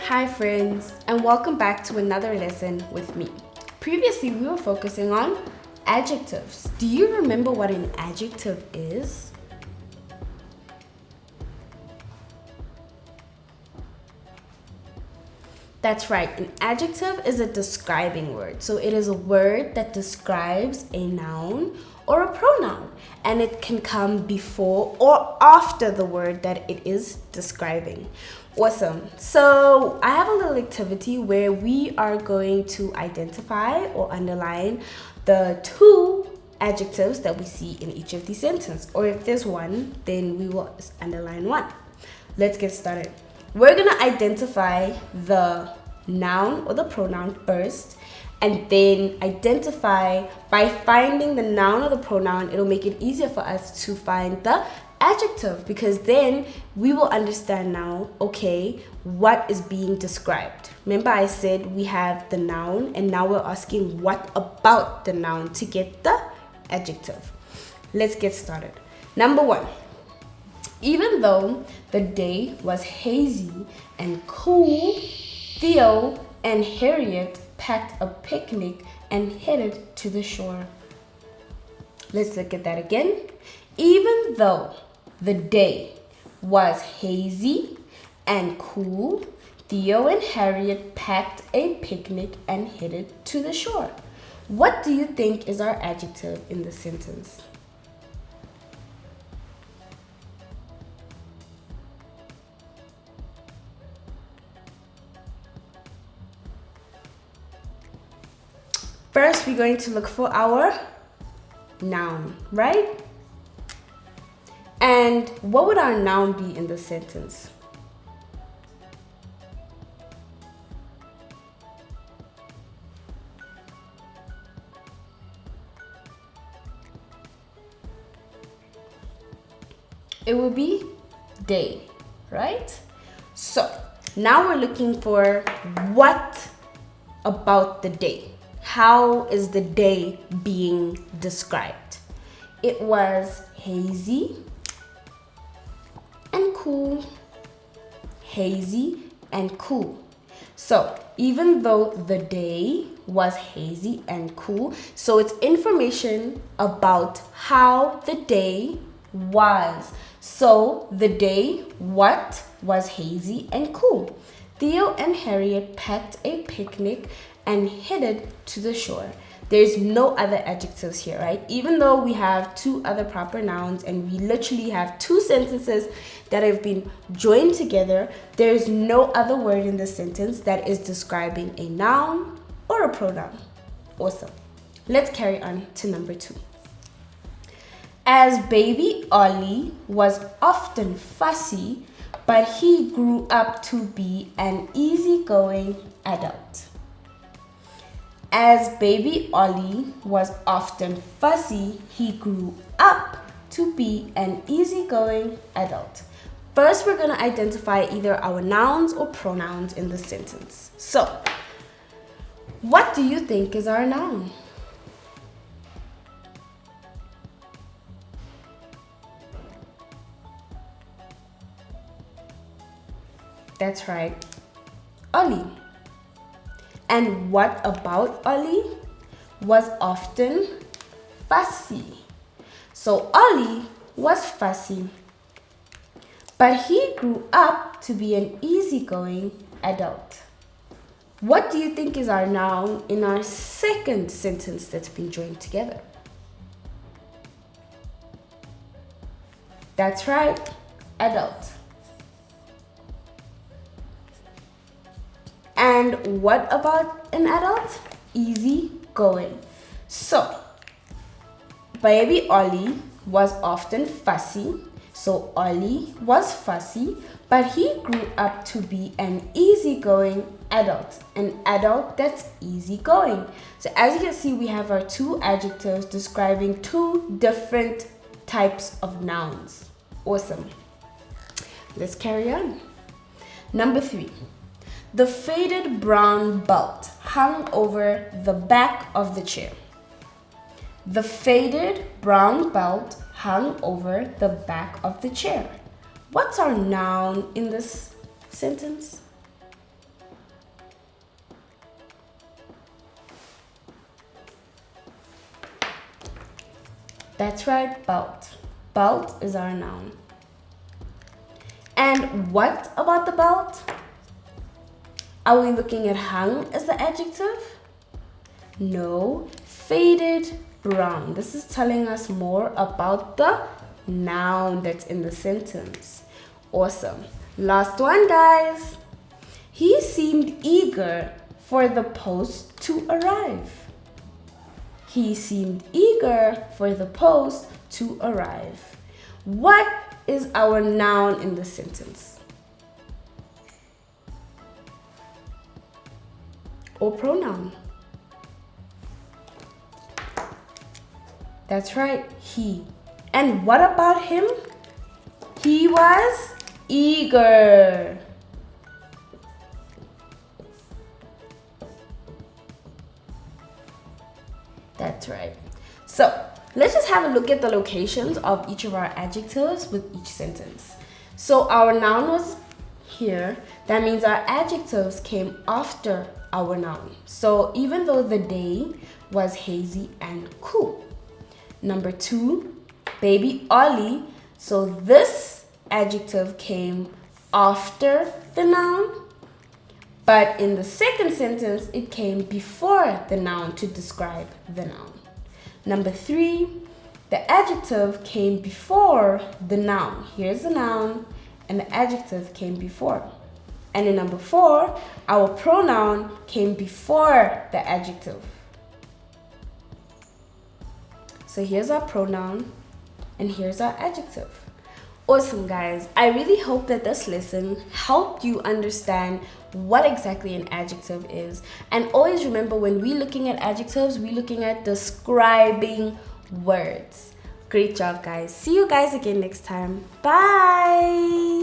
Hi friends, and welcome back to another lesson with me. Previously, we were focusing on adjectives. Do you remember what an adjective is? That's right, an adjective is a describing word. So it is a word that describes a noun or a pronoun, and it can come before or after the word that it is describing. Awesome. So I have a little activity where we are going to identify or underline the two adjectives that we see in each of these sentences. Or if there's one, then we will underline one. Let's get started. We're going to identify the noun or the pronoun first, and then identify by finding the noun or the pronoun. It'll make it easier for us to find the adjective, because then we will understand now, okay, what is being described. Remember I said we have the noun, and now we're asking what about the noun to get the adjective. Let's get started. Number one. Even though the day was hazy and cool, Theo and Harriet packed a picnic and headed to the shore. Let's look at that again. Even though the day was hazy and cool, Theo and Harriet packed a picnic and headed to the shore. What do you think is our adjective in the sentence? First, we're going to look for our noun, right? And what would our noun be in the sentence? It would be day, right? So now we're looking for what about the day. How is the day being described? It was hazy and cool. Hazy and cool. So even though the day was hazy and cool, so it's information about how the day was. So the day was hazy and cool. Theo and Harriet packed a picnic and headed to the shore. There's no other adjectives here, right? Even though we have two other proper nouns and we literally have two sentences that have been joined together, there's no other word in the sentence that is describing a noun or a pronoun. Awesome. Let's carry on to number two. As baby Ollie was often fussy, but he grew up to be an easygoing adult. As baby Ollie was often fussy, he grew up to be an easygoing adult. First, we're going to identify either our nouns or pronouns in the sentence. So, what do you think is our noun? That's right, Ollie. And what about Ollie? Was often fussy. So Ollie was fussy, but he grew up to be an easygoing adult. What do you think is our noun in our second sentence that's been joined together? That's right, adult. And what about an adult? Easy going. So, baby Ollie was often fussy. So Ollie was fussy, but he grew up to be an easygoing adult. An adult that's easygoing. So as you can see, we have our two adjectives describing two different types of nouns. Awesome. Let's carry on. Number three. The faded brown belt hung over the back of the chair. The faded brown belt hung over the back of the chair. What's our noun in this sentence? That's right, belt. Belt is our noun. And what about the belt? Are we looking at hung as the adjective? No, faded brown. This is telling us more about the noun that's in the sentence. Awesome. Last one, guys. He seemed eager for the post to arrive. He seemed eager for the post to arrive. What is our noun in the sentence? Or pronoun? That's right, he. And what about him? He was eager. That's right. So let's just have a look at the locations of each of our adjectives with each sentence. So our noun was here. That means our adjectives came after our noun. So even though the day was hazy and cool. Number 2, baby Ollie. So this adjective came after the noun. But in the second sentence, it came before the noun to describe the noun. Number 3, the adjective came before the noun. Here's the noun, and the adjective came before. And in number 4, our pronoun came before the adjective. So here's our pronoun, and here's our adjective. Awesome, guys. I really hope that this lesson helped you understand what exactly an adjective is. And always remember, when we're looking at adjectives, we're looking at describing words. Great job, guys. See you guys again next time. Bye.